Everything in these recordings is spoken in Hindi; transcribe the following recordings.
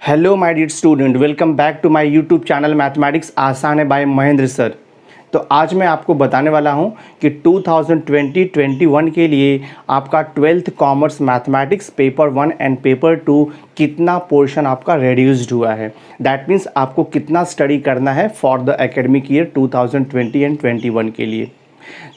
Hello my dear student, welcome back to my YouTube channel mathematics आसान है बाय महेंद्र सर। तो आज मैं आपको बताने वाला हूं कि 2020-21 के लिए आपका 12th commerce mathematics paper 1 and paper 2 कितना पोर्शन आपका रिड्यूस्ड हुआ है। दैट मीन्स आपको कितना स्टडी करना है for the academic year 2020 and 21 के लिए।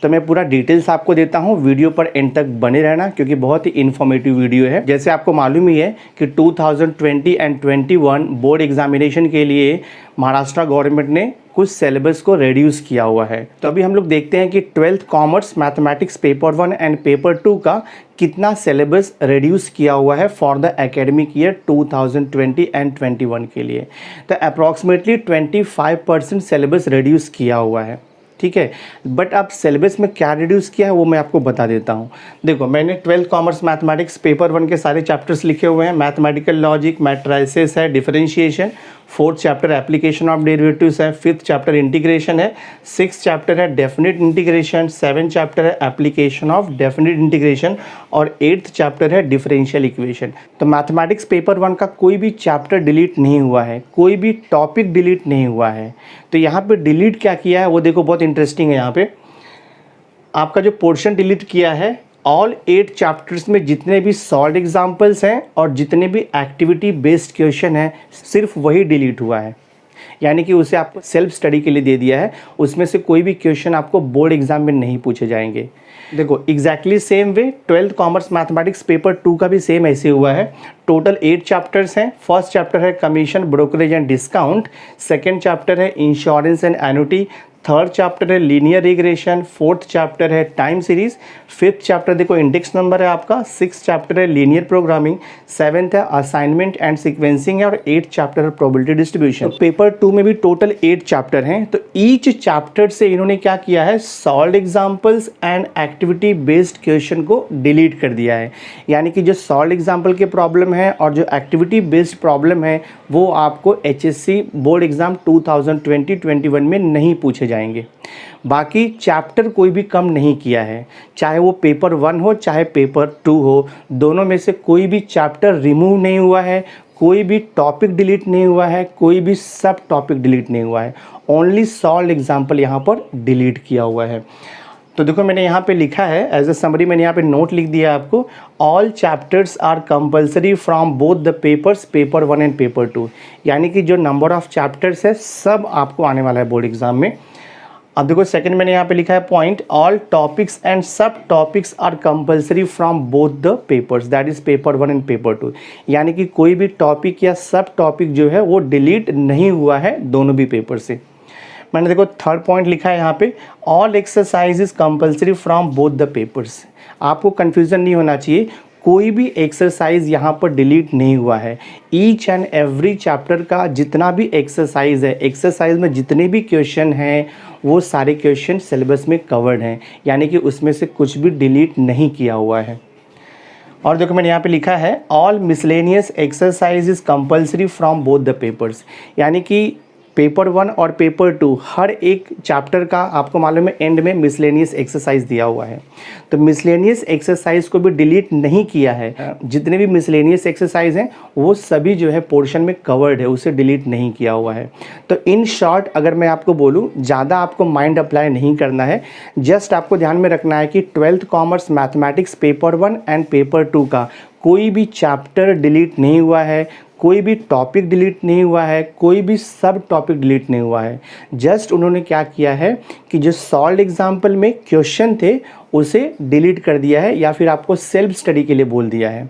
तो मैं पूरा डिटेल्स आपको देता हूं, वीडियो पर एंड तक बने रहना क्योंकि बहुत ही इन्फॉर्मेटिव वीडियो है। जैसे आपको मालूम ही है कि 2020 एंड 21 बोर्ड एग्जामिनेशन के लिए महाराष्ट्र गवर्नमेंट ने कुछ सिलेबस को रिड्यूस किया हुआ है। तो अभी हम लोग देखते हैं कि 12th commerce mathematics paper 1 and paper 2 का कितना सिलेबस रिड्यूस किया हुआ है for the academic year 2020 and 21 के लिए। तो अप्रॉक्सीमेटली 25% सिलेबस रिड्यूस किया हुआ है, ठीक है। बट अब सिलेबस में क्या रिड्यूस किया है वो मैं आपको बता देता हूँ। देखो, मैंने 12th कॉमर्स मैथमेटिक्स पेपर 1 के सारे चैप्टर्स लिखे हुए हैं। मैथमेटिकल लॉजिक, मैट्रिसेस है, differentiation, 4th chapter application of derivatives है, 5th चैप्टर इंटीग्रेशन है, 6th चैप्टर है डेफिनेट इंटीग्रेशन, 7th चैप्टर है एप्लीकेशन ऑफ डेफिनेट इंटीग्रेशन और 8th चैप्टर है डिफरेंशियल इक्वेशन। तो मैथमेटिक्स पेपर 1 का कोई भी चैप्टर डिलीट नहीं हुआ है, कोई भी टॉपिक डिलीट नहीं हुआ है। तो यहाँ पे डिलीट क्या किया है वो देखो, बहुत इंटरेस्टिंग है। यहाँ पे आपका जो पोर्शन डिलीट किया है, ऑल 8 चैप्टर्स में जितने भी सॉल्व एग्जाम्पल्स हैं और जितने भी एक्टिविटी बेस्ड क्वेश्चन हैं, सिर्फ वही डिलीट हुआ है। यानी कि उसे आपको सेल्फ स्टडी के लिए दे दिया है। उसमें से कोई भी क्वेश्चन आपको बोर्ड एग्जाम में नहीं पूछे जाएंगे। देखो, exactly same way 12th commerce mathematics paper 2 का भी सेम ऐसे हुआ है। टोटल 8 चैप्टर्स हैं। फर्स्ट चैप्टर है commission, brokerage and discount, second chapter है insurance and annuity, third chapter है लीनियर रिग्रेशन, फोर्थ चैप्टर है टाइम सीरीज, फिफ्थ चैप्टर देखो इंडेक्स नंबर है आपका, सिक्स चैप्टर है लीनियर प्रोग्रामिंग, सेवेंथ है असाइनमेंट एंड सीक्वेंसिंग है और 8th चैप्टर है प्रोबेबिलिटी डिस्ट्रीब्यूशन। पेपर 2 में भी टोटल 8 चैप्टर हैं। तो ईच चैप्टर से इन्होंने क्या किया है, solve examples and activity based question को डिलीट कर दिया है। यानी कि जो सॉल्व एग्जाम्पल के प्रॉब्लम है और जो एक्टिविटी बेस्ड प्रॉब्लम है वो आपको HSC बोर्ड एग्जाम 2020-21 में नहीं पूछे जाएंगे। बाकी चैप्टर कोई भी कम नहीं किया है, चाहे वो पेपर 1 हो चाहे पेपर 2 हो, दोनों में से कोई भी चैप्टर रिमूव नहीं हुआ है, कोई भी टॉपिक डिलीट नहीं हुआ है, कोई भी सब टॉपिक डिलीट नहीं हुआ है। ओनली सॉल्व एग्जाम्पल यहाँ पर डिलीट किया हुआ है। तो देखो, मैंने यहाँ पे लिखा है एज अ समरी, मैंने यहाँ पे नोट लिख दिया आपको, all chapters are compulsory from both the papers, paper 1 and paper 2। यानी कि जो नंबर ऑफ चैप्टर्स है सब आपको आने वाला है बोर्ड एग्जाम में। अब देखो, सेकंड मैंने यहाँ पे लिखा है point, all topics and sub topics are compulsory from both the papers, that is paper 1 and paper 2। यानी कि कोई भी टॉपिक या सब टॉपिक जो है वो डिलीट नहीं हुआ है दोनों भी पेपर से। मैंने देखो थर्ड पॉइंट लिखा है यहाँ पे, all exercise is compulsory from both the papers. आपको कंफ्यूजन नहीं होना चाहिए, कोई भी एक्सरसाइज यहाँ पर डिलीट नहीं हुआ है। ईच एंड एवरी चैप्टर का जितना भी एक्सरसाइज है, एक्सरसाइज में जितने भी क्वेश्चन हैं वो सारे क्वेश्चन सिलेबस में कवर्ड हैं। यानी कि उसमें से कुछ भी डिलीट नहीं किया हुआ है। और देखो, मैंने यहाँ पे लिखा है all miscellaneous exercise is compulsory from both the papers. यानी कि पेपर 1 और पेपर 2 हर एक चैप्टर का आपको मालूम है एंड में मिसलेनियस एक्सरसाइज दिया हुआ है। तो मिसलेनियस एक्सरसाइज को भी डिलीट नहीं किया है। जितने भी मिसलेनियस एक्सरसाइज हैं वो सभी जो है पोर्शन में कवर्ड है, उसे डिलीट नहीं किया हुआ है। तो इन शॉर्ट अगर मैं आपको बोलूँ, ज़्यादा आपको माइंड अप्लाई नहीं करना है, जस्ट आपको ध्यान में रखना है कि 12th commerce mathematics paper 1 and paper 2 का कोई भी चैप्टर डिलीट नहीं हुआ है, कोई भी टॉपिक डिलीट नहीं हुआ है, कोई भी सब टॉपिक डिलीट नहीं हुआ है। जस्ट उन्होंने क्या किया है कि जो सॉल्व एग्जाम्पल में क्वेश्चन थे उसे डिलीट कर दिया है या फिर आपको सेल्फ स्टडी के लिए बोल दिया है।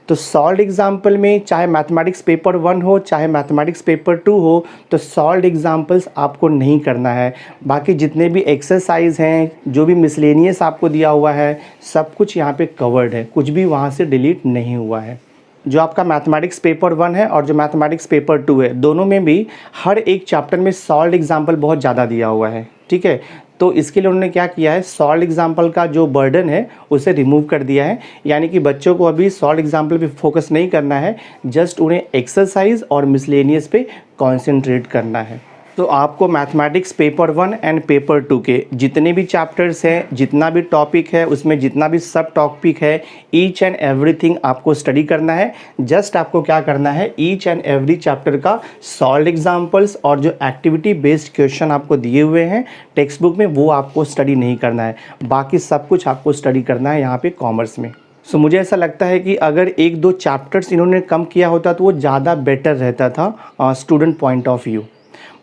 तो सॉल्व एग्जाम्पल में चाहे मैथमेटिक्स पेपर 1 हो चाहे मैथमेटिक्स पेपर 2 हो, तो सॉल्व एग्जाम्पल्स आपको नहीं करना है। बाकी जितने भी एक्सरसाइज हैं, जो भी मिसलेनियस आपको दिया हुआ है, सब कुछ यहाँ पे कवर्ड है, कुछ भी वहाँ से डिलीट नहीं हुआ है। जो आपका मैथमेटिक्स पेपर 1 है और जो मैथमेटिक्स पेपर 2 है, दोनों में भी हर एक चैप्टर में सॉल्व एग्जाम्पल बहुत ज़्यादा दिया हुआ है, ठीक है। तो इसके लिए उन्होंने क्या किया है, सॉल्व एग्जाम्पल का जो बर्डन है उसे रिमूव कर दिया है। यानी कि बच्चों को अभी सॉल्व एग्जाम्पल पे फोकस नहीं करना है, जस्ट उन्हें एक्सरसाइज और मिसलेनियस पे कॉन्सेंट्रेट करना है। तो आपको मैथमेटिक्स पेपर 1 एंड पेपर 2 के जितने भी चैप्टर्स हैं, जितना भी टॉपिक है, उसमें जितना भी सब टॉपिक है, ईच एंड एवरीथिंग आपको स्टडी करना है। जस्ट आपको क्या करना है, ईच एंड एवरी चैप्टर का सॉल्व एग्जाम्पल्स और जो एक्टिविटी बेस्ड क्वेश्चन आपको दिए हुए हैं टेक्स्ट बुक में, वो आपको स्टडी नहीं करना है। बाकी सब कुछ आपको स्टडी करना है यहाँ पे कॉमर्स में। सो मुझे ऐसा लगता है कि अगर एक दो चैप्टर्स इन्होंने कम किया होता तो वो ज़्यादा बेटर रहता था student point of view.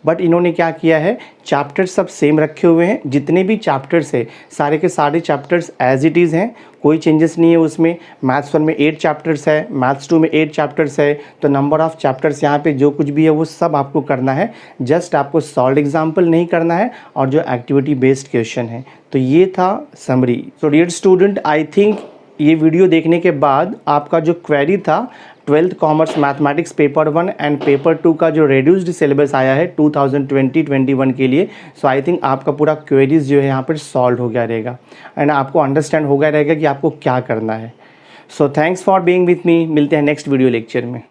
But इन्होंने क्या किया है, चैप्टर्स सब सेम रखे हुए हैं। जितने भी चैप्टर्स है सारे के सारे चैप्टर्स एज इट इज़ हैं, कोई चेंजेस नहीं है उसमें। मैथ्स 1 में 8 चैप्टर्स है, मैथ्स 2 में 8 चैप्टर्स है। तो नंबर ऑफ़ चैप्टर्स यहाँ पे जो कुछ भी है वो सब आपको करना है। जस्ट आपको सॉल्व एग्जाम्पल नहीं करना है और जो एक्टिविटी बेस्ड क्वेश्चन है। तो ये था summary. So dear student, I think ये वीडियो देखने के बाद आपका जो क्वेरी था 12th commerce mathematics paper 1 and paper 2 का जो रिड्यूस्ड सिलेबस आया है 2020-21 के लिए, सो आई थिंक आपका पूरा क्वेरीज जो है यहाँ पर सॉल्व हो गया रहेगा एंड आपको अंडरस्टैंड हो गया रहेगा कि आपको क्या करना है। So thanks for being with me. मिलते हैं नेक्स्ट वीडियो लेक्चर में।